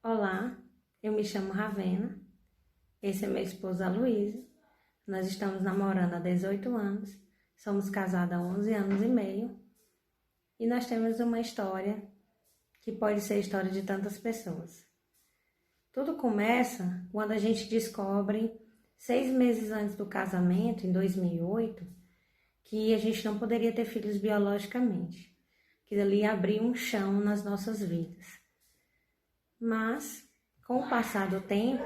Olá, eu me chamo Ravena, esse é meu esposo Aloysio, nós estamos namorando há 18 anos, somos casados há 11 anos e meio e nós temos uma história que pode ser a história de tantas pessoas. Tudo começa quando a gente descobre, 6 meses antes do casamento, em 2008, que a gente não poderia ter filhos biologicamente, que ali abriu um chão nas nossas vidas. Mas, com o passar do tempo,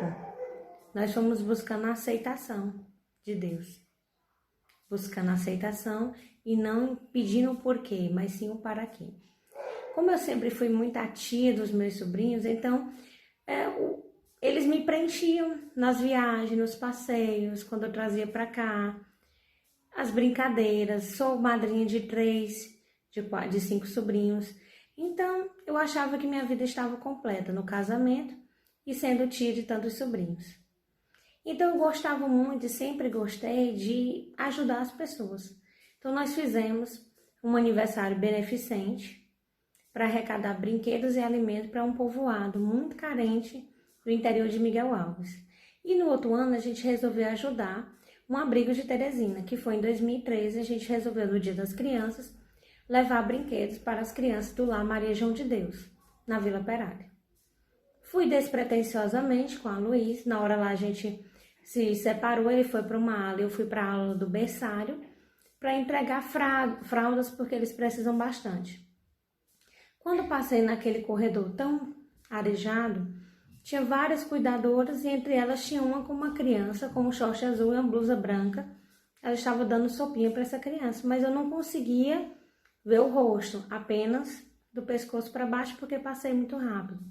nós fomos buscando a aceitação de Deus. Buscando a aceitação e não pedindo o porquê, mas sim o para quê. Como eu sempre fui muito a tia dos meus sobrinhos, então eles me preenchiam nas viagens, nos passeios, quando eu trazia para cá, as brincadeiras. Sou madrinha de 3, de 5 sobrinhos. Então, eu achava que minha vida estava completa no casamento e sendo tia de tantos sobrinhos. Então, eu gostava muito e sempre gostei de ajudar as pessoas. Então, nós fizemos um aniversário beneficente para arrecadar brinquedos e alimentos para um povoado muito carente do interior de Miguel Alves. E no outro ano, a gente resolveu ajudar um abrigo de Teresina, que foi em 2013, a gente resolveu, no Dia das Crianças, levar brinquedos para as crianças do Lar Maria João de Deus, na Vila Perália. Fui despretensiosamente com a Luiz, na hora lá a gente se separou, ele foi para uma ala, eu fui para a aula do berçário, para entregar fraldas, porque eles precisam bastante. Quando passei naquele corredor tão arejado, tinha várias cuidadoras e entre elas tinha uma com uma criança com um short azul e uma blusa branca. Ela estava dando sopinha para essa criança, mas eu não conseguia ver o rosto, apenas do pescoço para baixo, porque passei muito rápido.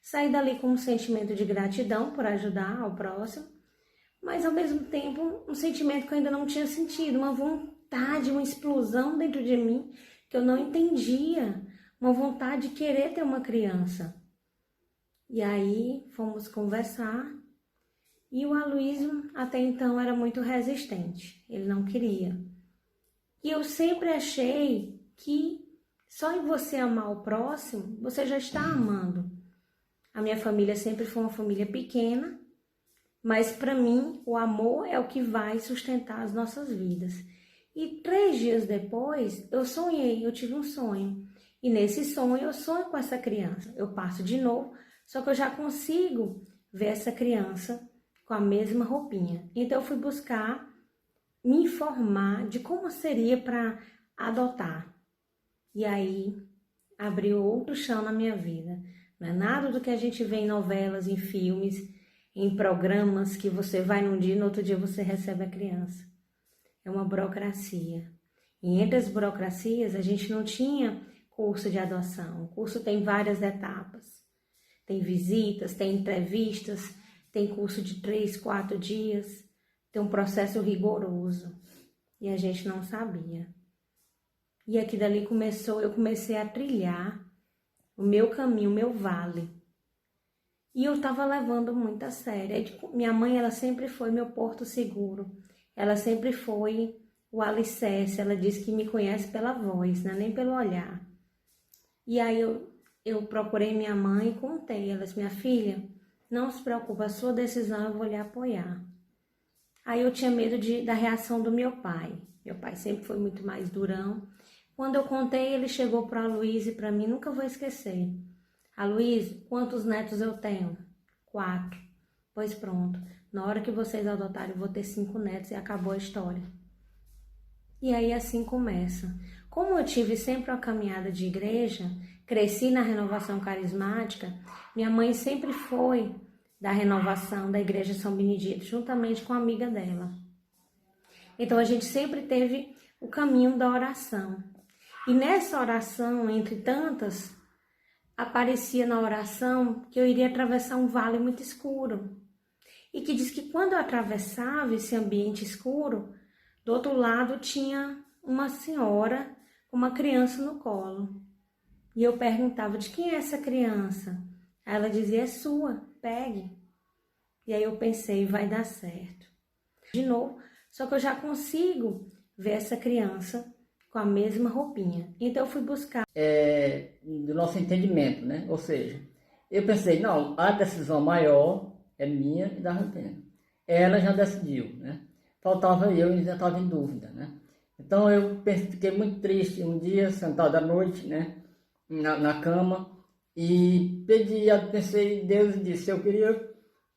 Saí dali com um sentimento de gratidão por ajudar ao próximo, mas ao mesmo tempo um sentimento que eu ainda não tinha sentido, uma vontade, uma explosão dentro de mim que eu não entendia, uma vontade de querer ter uma criança. E aí fomos conversar e o Aloysio até então era muito resistente, ele não queria. E eu sempre achei que só em você amar o próximo, você já está amando. A minha família sempre foi uma família pequena, mas para mim o amor é o que vai sustentar as nossas vidas. E 3 dias depois eu sonhei, eu tive um sonho. E nesse sonho eu sonho com essa criança. Eu passo de novo, só que eu já consigo ver essa criança com a mesma roupinha. Então eu fui buscar me informar de como seria para adotar. E aí abriu outro chão na minha vida. Não é nada do que a gente vê em novelas, em filmes, em programas que você vai num dia e no outro dia você recebe a criança. É uma burocracia. E entre as burocracias a gente não tinha curso de adoção. O curso tem várias etapas. Tem visitas, tem entrevistas, tem curso de 3, 4 dias. Tem um processo rigoroso e a gente não sabia. E aqui dali eu comecei a trilhar o meu caminho, o meu vale. E eu estava levando muito a sério. Minha mãe, ela sempre foi meu porto seguro. Ela sempre foi o alicerce. Ela disse que me conhece pela voz, né? Nem pelo olhar. E aí eu procurei minha mãe e contei. Ela disse, minha filha, não se preocupe, a sua decisão eu vou lhe apoiar. Aí eu tinha medo da reação do meu pai. Meu pai sempre foi muito mais durão. Quando eu contei, ele chegou para a Aloysio e para mim, nunca vou esquecer. Aloysio, quantos netos eu tenho? 4. Pois pronto, na hora que vocês adotarem, eu vou ter 5 netos e acabou a história. E aí assim começa. Como eu tive sempre uma caminhada de igreja, cresci na renovação carismática, minha mãe sempre foi da renovação da Igreja São Benedito, juntamente com a amiga dela. Então, a gente sempre teve o caminho da oração. E nessa oração, entre tantas, aparecia na oração que eu iria atravessar um vale muito escuro. E que diz que quando eu atravessava esse ambiente escuro, do outro lado tinha uma senhora com uma criança no colo. E eu perguntava, de quem é essa criança? Aí ela dizia, é sua, pegue. E aí eu pensei, vai dar certo. De novo, só que eu já consigo ver essa criança com a mesma roupinha. Então eu fui buscar. Do nosso entendimento, né? Ou seja, eu pensei, não, a decisão maior é minha e da Ravena. Ela já decidiu, né? Faltava eu e ainda estava em dúvida, né? Então eu fiquei muito triste um dia, sentado à noite, né? Na cama, e pensei em Deus e disse, eu queria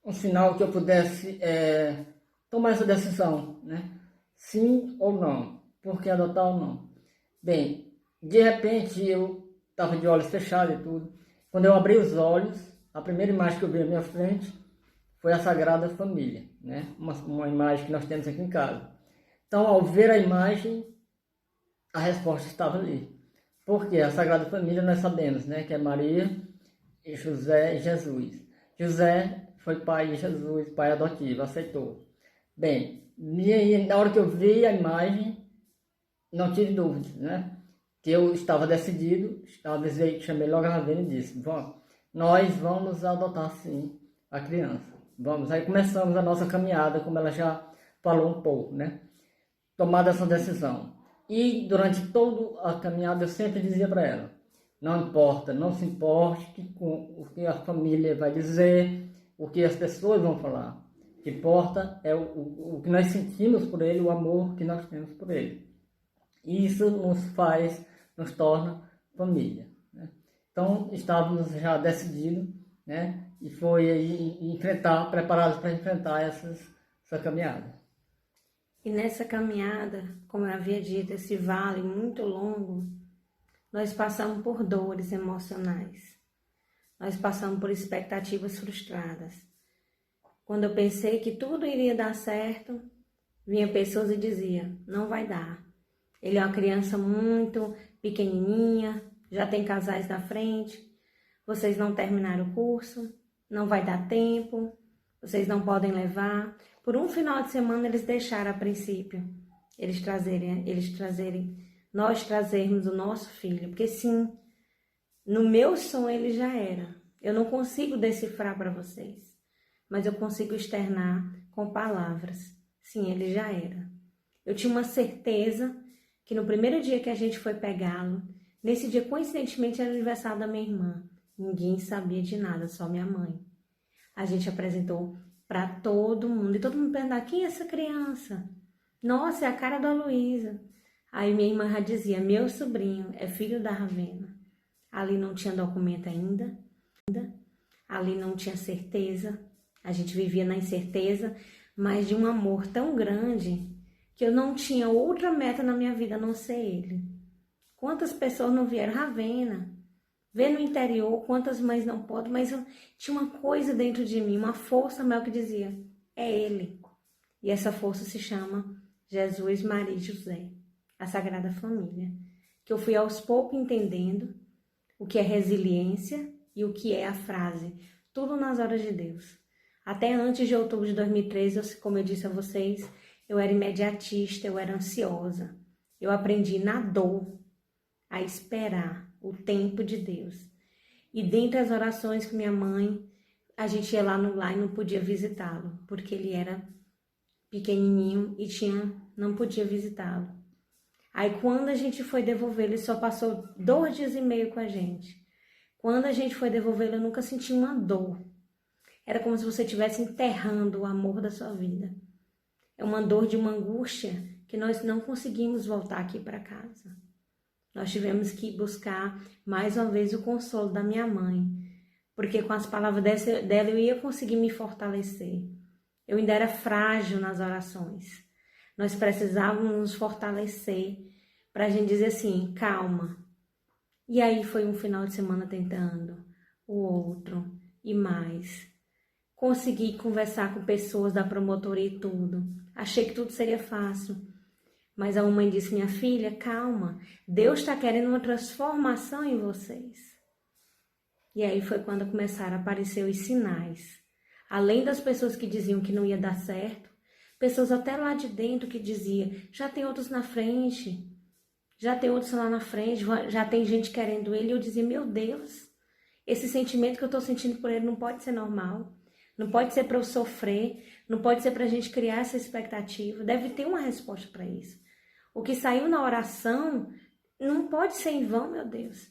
um sinal que eu pudesse tomar essa decisão, né? Sim ou não, por que adotar ou não. Bem, de repente eu estava de olhos fechados e tudo. Quando eu abri os olhos, a primeira imagem que eu vi à minha frente foi a Sagrada Família, né? Uma imagem que nós temos aqui em casa. Então, ao ver a imagem, a resposta estava ali. Porque a Sagrada Família nós sabemos, né, que é Maria, e José e Jesus. José foi pai de Jesus, pai adotivo, aceitou. Bem, e aí, na hora que eu vi a imagem, não tive dúvidas, né? Que eu estava decidido, avisei, chamei logo a Ravena e disse, nós vamos adotar sim a criança. Vamos, aí começamos a nossa caminhada, como ela já falou um pouco, né? Tomada essa decisão. E durante toda a caminhada eu sempre dizia para ela, não importa, não se importe com o que a família vai dizer, o que as pessoas vão falar. O que importa é o que nós sentimos por ele, o amor que nós temos por ele. E isso nos torna família, né? Então, estávamos já decididos, né? E foi aí preparados para enfrentar essa caminhada. E nessa caminhada, como eu havia dito, esse vale muito longo, nós passamos por dores emocionais. Nós passamos por expectativas frustradas. Quando eu pensei que tudo iria dar certo, vinha pessoas e dizia, não vai dar. Ele é uma criança muito pequenininha, já tem casais na frente, vocês não terminaram o curso, não vai dar tempo, vocês não podem levar. Por um final de semana eles deixaram a princípio, nós trazermos o nosso filho, porque sim, no meu sonho ele já era. Eu não consigo decifrar para vocês, mas eu consigo externar com palavras. Sim, ele já era. Eu tinha uma certeza que no primeiro dia que a gente foi pegá-lo, nesse dia coincidentemente era o aniversário da minha irmã. Ninguém sabia de nada, só minha mãe. A gente apresentou para todo mundo. E todo mundo perguntava, quem é essa criança? Nossa, é a cara da Luísa. Aí minha irmã já dizia, meu sobrinho é filho da Ravena. Ali não tinha documento ainda. Ali não tinha certeza. A gente vivia na incerteza, mas de um amor tão grande que eu não tinha outra meta na minha vida a não ser ele. Quantas pessoas não vieram? Ravena. Vê no interior quantas mães não podem, mas eu tinha uma coisa dentro de mim, uma força maior que dizia, é ele. E essa força se chama Jesus, Maria e José, a Sagrada Família. Que eu fui aos poucos entendendo o que é resiliência e o que é a frase, tudo nas horas de Deus. Até antes de outubro de 2013, como eu disse a vocês, eu era imediatista, eu era ansiosa. Eu aprendi na dor a esperar o tempo de Deus. E dentre as orações com minha mãe, a gente ia lá no lar e não podia visitá-lo, porque ele era pequenininho e não podia visitá-lo. Aí quando a gente foi devolvê-lo, ele só passou 2 dias e meio com a gente. Quando a gente foi devolvê-lo, eu nunca senti uma dor. Era como se você estivesse enterrando o amor da sua vida. É uma dor de uma angústia que nós não conseguimos voltar aqui para casa. Nós tivemos que buscar mais uma vez o consolo da minha mãe, porque com as palavras dela eu ia conseguir me fortalecer. Eu ainda era frágil nas orações. Nós precisávamos nos fortalecer para a gente dizer assim, calma. E aí foi um final de semana tentando, o outro e mais. Consegui conversar com pessoas da promotoria e tudo. Achei que tudo seria fácil. Mas a mamãe disse, minha filha, calma, Deus está querendo uma transformação em vocês. E aí foi quando começaram a aparecer os sinais. Além das pessoas que diziam que não ia dar certo, pessoas até lá de dentro que diziam, já tem outros na frente, já tem outros lá na frente, já tem gente querendo ele. E eu dizia, meu Deus, esse sentimento que eu estou sentindo por ele não pode ser normal. Não pode ser para eu sofrer, não pode ser para a gente criar essa expectativa. Deve ter uma resposta para isso. O que saiu na oração não pode ser em vão, meu Deus.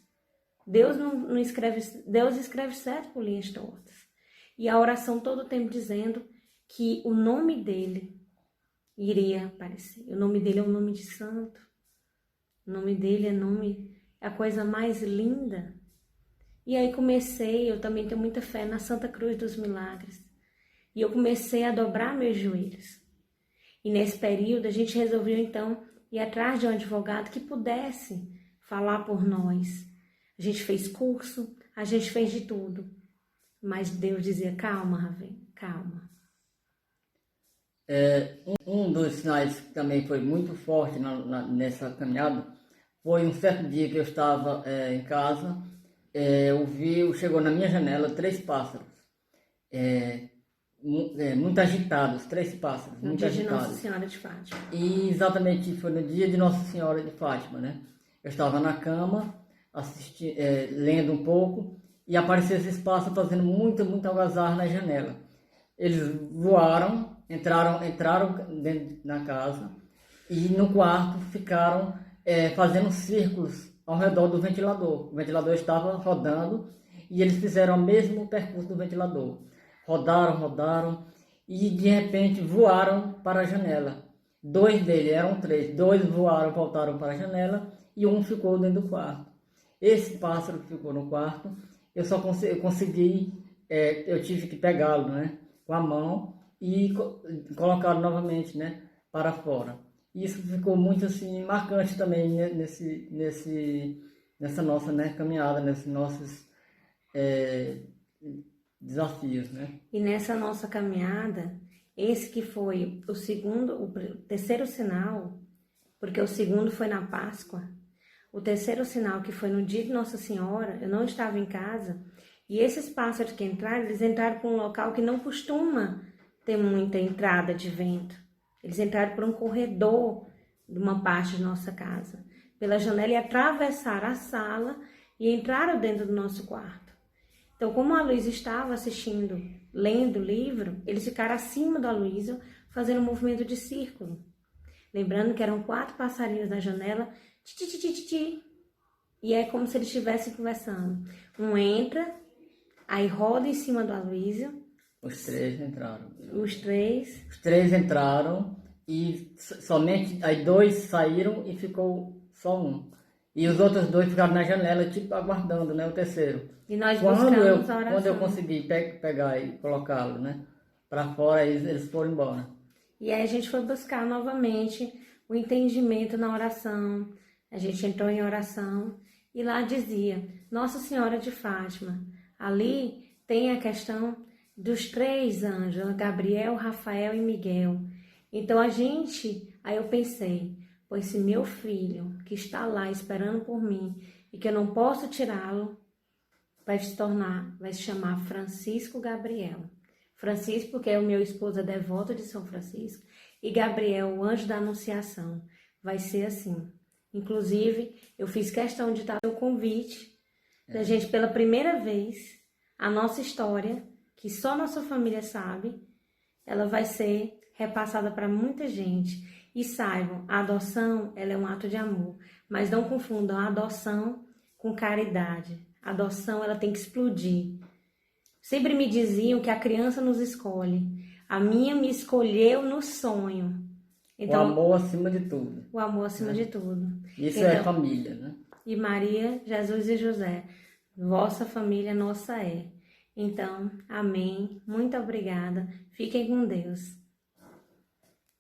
Deus não escreve, Deus escreve certo por linhas tortas. E a oração todo o tempo dizendo que o nome dele iria aparecer. O nome dele é um nome de santo. O nome dele é a coisa mais linda. E aí eu também tenho muita fé na Santa Cruz dos Milagres. E eu comecei a dobrar meus joelhos. E nesse período a gente resolveu então ir atrás de um advogado que pudesse falar por nós. A gente fez curso, a gente fez de tudo. Mas Deus dizia, calma, Ravena, calma. Um dos sinais que também foi muito forte nessa caminhada foi um certo dia que eu estava em casa, chegou na minha janela 3 pássaros, muito agitados, 3 pássaros, No muito dia de agitados. Nossa Senhora de Fátima. E exatamente foi no dia de Nossa Senhora de Fátima, né? Eu estava na cama, lendo um pouco, e apareceu esses pássaros fazendo muita algazarra na janela. Eles voaram, entraram dentro da casa, e no quarto ficaram fazendo círculos ao redor do ventilador. O ventilador estava rodando, e eles fizeram o mesmo percurso do ventilador. Rodaram, e de repente voaram para a janela. 2 deles, eram 3, 2 voaram, voltaram para a janela, e um ficou dentro do quarto. Esse pássaro que ficou no quarto, eu consegui, eu tive que pegá-lo, né, com a mão e colocá-lo novamente, né, para fora. Isso ficou muito assim marcante também, né, nessa nossa, né, caminhada, nesses nossos desafios, né? E nessa nossa caminhada, esse que foi o terceiro sinal, porque o segundo foi na Páscoa, o terceiro sinal que foi no dia de Nossa Senhora, eu não estava em casa, e esses pássaros que entraram, eles entraram para um local que não costuma ter muita entrada de vento. Eles entraram por um corredor de uma parte de nossa casa, pela janela, e atravessaram a sala e entraram dentro do nosso quarto. Então, como a Luísa estava assistindo, lendo o livro, eles ficaram acima da Luísa, fazendo um movimento de círculo. Lembrando que eram 4 passarinhos na janela, ti. E é como se eles estivessem conversando. Um entra, aí roda em cima da Luísa. Os 3 entraram. Os 3. Os 3 entraram e somente aí 2 saíram e ficou só um. E os outros 2 ficaram na janela, tipo, aguardando, né, o terceiro. E nós buscamos a oração. Quando eu consegui pegar e colocá-lo, né, para fora, eles foram embora. E aí a gente foi buscar novamente o entendimento na oração. A gente entrou em oração e lá dizia, Nossa Senhora de Fátima. Ali tem a questão dos 3 anjos, Gabriel, Rafael e Miguel. Então aí eu pensei, pois se meu filho, que está lá esperando por mim e que eu não posso tirá-lo, vai se chamar Francisco Gabriel. Francisco, porque é o meu esposo devoto de São Francisco, e Gabriel, o anjo da Anunciação. Vai ser assim. Inclusive, eu fiz questão de dar o convite da gente, pela primeira vez, a nossa história, que só nossa família sabe, ela vai ser repassada para muita gente. E saibam, a adoção, ela é um ato de amor, mas não confundam a adoção com caridade. A adoção, ela tem que explodir. Sempre me diziam que a criança nos escolhe. A minha me escolheu no sonho. Então, o amor acima de tudo. O amor acima de tudo. Isso é família, né? E Maria, Jesus e José, vossa família nossa é. Então, amém. Muito obrigada. Fiquem com Deus.